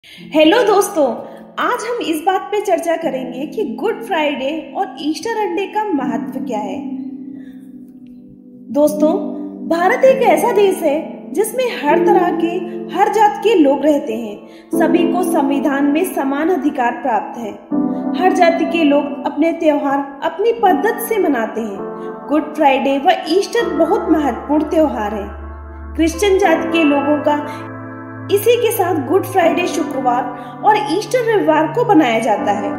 Hello दोस्तों, आज हम इस बात पे चर्चा करेंगे कि गुड फ्राइडे और ईस्टर अंडे का महत्व क्या है। दोस्तों, भारत एक ऐसा देश है जिसमें हर तरह के, हर जात के लोग रहते हैं। सभी को संविधान में समान अधिकार प्राप्त है। हर जाति के लोग अपने त्योहार अपनी पद्धति से मनाते हैं। गुड फ्राइडे व ईस्टर बहुत महत्वपूर्ण त्योहार है। क्रिश्चियन जाति के लोगों का इसी के साथ गुड फ्राइडे शुक्रवार और ईस्टर रविवार को मनाया जाता है।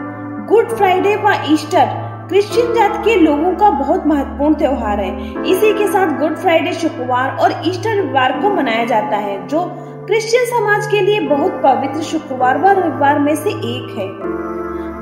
गुड फ्राइडे व ईस्टर क्रिश्चियन जाति के लोगों का बहुत महत्वपूर्ण त्योहार है। इसी के साथ गुड फ्राइडे शुक्रवार और ईस्टर रविवार को मनाया जाता है, जो क्रिश्चियन समाज के लिए बहुत पवित्र शुक्रवार व रविवार में से एक है।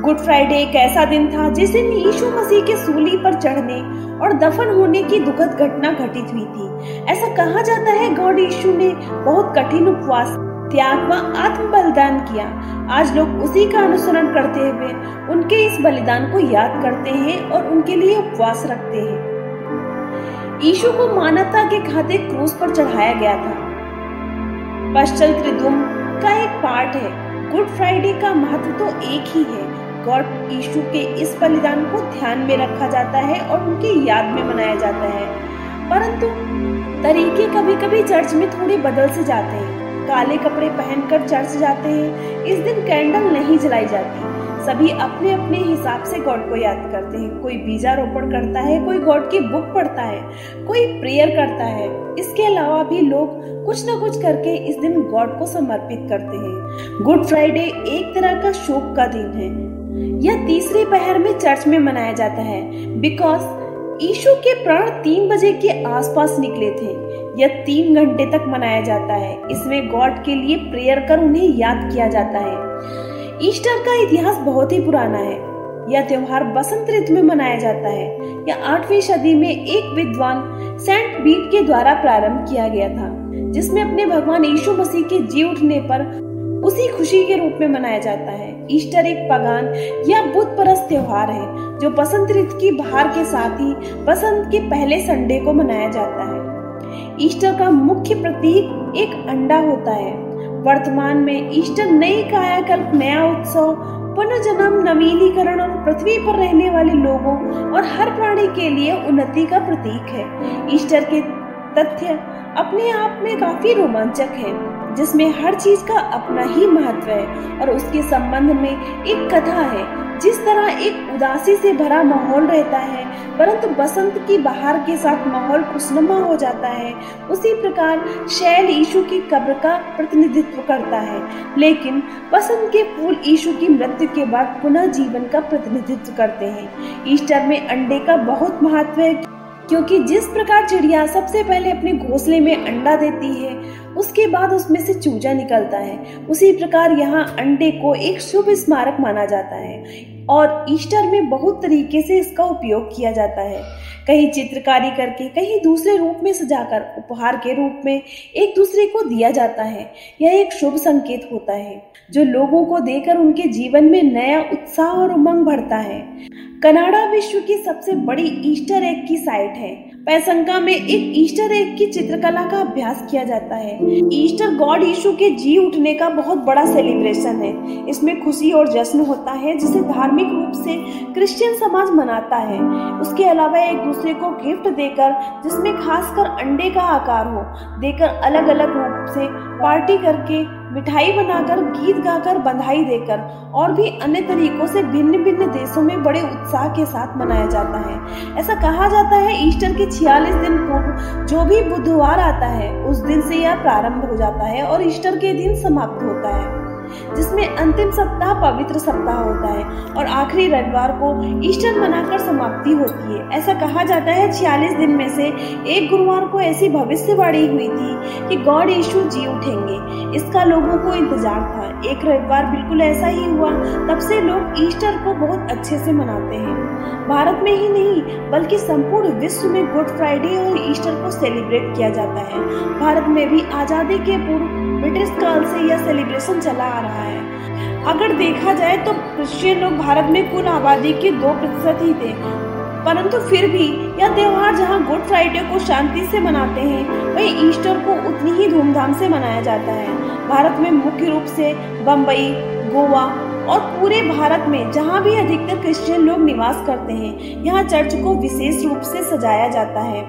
गुड फ्राइडे एक ऐसा दिन था जिस दिन यीशु मसीह के सूली पर चढ़ने और दफन होने की दुखद घटना घटित हुई थी। ऐसा कहा जाता है गॉड यीशु ने बहुत कठिन उपवास, त्याग व आत्म बलिदान किया। आज लोग उसी का अनुसरण करते हुए उनके इस बलिदान को याद करते हैं और उनके लिए उपवास रखते हैं। यीशु को मानवता के खातिर क्रूस पर चढ़ाया गया था। पश्चल त्रिदुम का एक पार्ट है। गुड फ्राइडे का महत्व तो एक ही है। गॉड यीशु के इस बलिदान को ध्यान में रखा जाता है और उनकी याद में मनाया जाता है, परंतु तरीके कभी कभी चर्च में थोड़े बदल से जाते हैं। काले कपड़े पहनकर चर्च जाते हैं। इस दिन कैंडल नहीं जलाई जाती। सभी अपने अपने हिसाब से गॉड को याद करते हैं। कोई बीजारोपण करता है, कोई गॉड की बुक पढ़ता है, कोई प्रेयर करता है। इसके अलावा भी लोग कुछ न कुछ करके इस दिन गॉड को समर्पित करते हैं। गुड फ्राइडे एक तरह का शोक का दिन है। यह तीसरे पहर में चर्च में मनाया जाता है, बिकॉज यीशु के प्राण 3 बजे के आसपास निकले थे। यह 3 घंटे तक मनाया जाता है। इसमें गॉड के लिए प्रेयर कर उन्हें याद किया जाता है। ईस्टर का इतिहास बहुत ही पुराना है। यह त्योहार बसंत ऋतु में मनाया जाता है। यह 8वीं सदी में एक विद्वान सेंट बीट के द्वारा प्रारंभ किया गया था, जिसमें अपने भगवान यीशु मसीह के जी उठने पर उसी खुशी के रूप में मनाया जाता है। ईस्टर एक पगान या बुत परस्त त्योहार है, जो बसंत ऋतु की बहार के साथ ही बसंत के पहले संडे को मनाया जाता है। ईस्टर का मुख्य प्रतीक एक अंडा होता है। वर्तमान में ईस्टर नई कायाकल्प, नया उत्सव, पुनर्जन्म, नवीनीकरण और पृथ्वी पर रहने वाले लोगों और हर प्राणी के लिए उन्नति का प्रतीक है। ईस्टर के तथ्य अपने आप में काफी रोमांचक है, जिसमें हर चीज का अपना ही महत्व है और उसके संबंध में एक कथा है। जिस तरह एक उदासी से भरा माहौल रहता है, परंतु बसंत की बहार के साथ माहौल खुशनुमा हो जाता है, उसी प्रकार शैल यीशु की कब्र का प्रतिनिधित्व करता है, लेकिन बसंत के फूल यीशु की मृत्यु के बाद पुनः जीवन का प्रतिनिधित्व करते हैं। ईस्टर में अंडे का बहुत महत्व है, क्योंकि जिस प्रकार चिड़िया सबसे पहले अपने घोंसले में अंडा देती है, उसके बाद उसमें से चूजा निकलता है, उसी प्रकार यहाँ अंडे को एक शुभ स्मारक माना जाता है और ईस्टर में बहुत तरीके से इसका उपयोग किया जाता है। कहीं चित्रकारी करके, कहीं दूसरे रूप में सजाकर उपहार के रूप में एक दूसरे को दिया जाता है। यह एक शुभ संकेत होता है, जो लोगों को देकर उनके जीवन में नया उत्साह और उमंग बढ़ता है। कनाडा विश्व की सबसे बड़ी ईस्टर एग की साइट है। पैसंका में एक ईस्टर एग की चित्रकला का अभ्यास किया जाता है। ईस्टर गॉड यीशु के जी उठने का बहुत बड़ा सेलिब्रेशन है। इसमें खुशी और जश्न होता है, जिसे धार्मिक रूप से क्रिश्चियन समाज मनाता है। उसके अलावा एक दूसरे को गिफ्ट देकर, जिसमें खासकर अंडे का आकार हो, देकर अलग अलग रूप से पार्टी करके, मिठाई बनाकर, गीत गाकर, बधाई देकर और भी अन्य तरीकों से भिन्न भिन्न देशों में बड़े उत्साह के साथ मनाया जाता है। ऐसा कहा जाता है ईस्टर के 46 दिन पूर्व जो भी बुधवार आता है, उस दिन से यह प्रारंभ हो जाता है और ईस्टर के दिन समाप्त होता है, जिसमें अंतिम सप्ताह पवित्र सप्ताह होता है और आखिरी रविवार को ईस्टर मनाकर समाप्ति होती है। ऐसा कहा जाता है 46 दिन में से एक गुरुवार को ऐसी भविष्यवाणी हुई थी कि गॉड यीशु जी उठेंगे। इसका लोगों को इंतजार था। एक रविवार बिल्कुल ऐसा ही हुआ। तब से लोग ईस्टर को बहुत अच्छे से मनाते हैं। भारत में ही नहीं, बल्कि संपूर्ण विश्व में गुड फ्राइडे और ईस्टर को सेलिब्रेट किया जाता है। भारत में भी आजादी के पूर्व ब्रिटिश काल से यह सेलिब्रेशन चला आ रहा है। अगर देखा जाए तो क्रिश्चियन लोग भारत में कुल आबादी के 2% ही थे। परंतु फिर भी यह त्योहार जहां गुड फ्राइडे को शांति से मनाते हैं, वहीं ईस्टर को उतनी ही धूमधाम से मनाया जाता है। भारत में मुख्य रूप से बम्बई, गोवा और पूरे भारत में जहां भी अधिकतर क्रिश्चियन लोग निवास करते हैं, यहाँ चर्च को विशेष रूप से सजाया जाता है।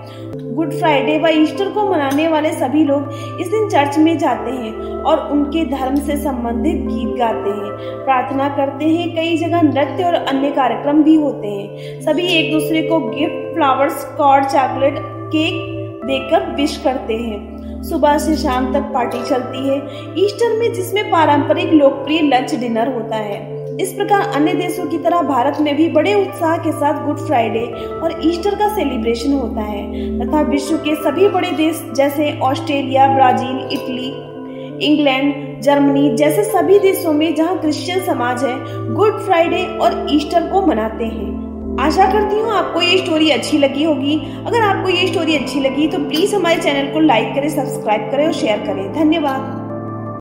गुड फ्राइडे व ईस्टर को मनाने वाले सभी लोग इस दिन चर्च में जाते हैं और उनके धर्म से संबंधित गीत गाते हैं, प्रार्थना करते हैं। कई जगह नृत्य और अन्य कार्यक्रम भी होते हैं। सभी एक दूसरे को gift, flowers, card, chocolate, cake देकर विश करते हैं। सुबह से शाम तक पार्टी चलती है ईस्टर में, जिसमें पारंपरिक लोकप्रिय लंच डिनर होता है। इस प्रकार अन्य देशों की तरह भारत में भी बड़े उत्साह के साथ गुड फ्राइडे और ईस्टर का सेलिब्रेशन होता है तथा विश्व के सभी बड़े देश जैसे Australia, Brazil, Italy, England, Germany जैसे सभी देशों में जहां क्रिश्चियन समाज है, गुड फ्राइडे और ईस्टर को मनाते हैं। आशा करती हूँ आपको ये स्टोरी अच्छी लगी होगी। अगर आपको ये स्टोरी अच्छी लगी तो प्लीज हमारे चैनल को लाइक करें, सब्सक्राइब करें और शेयर करें। धन्यवाद।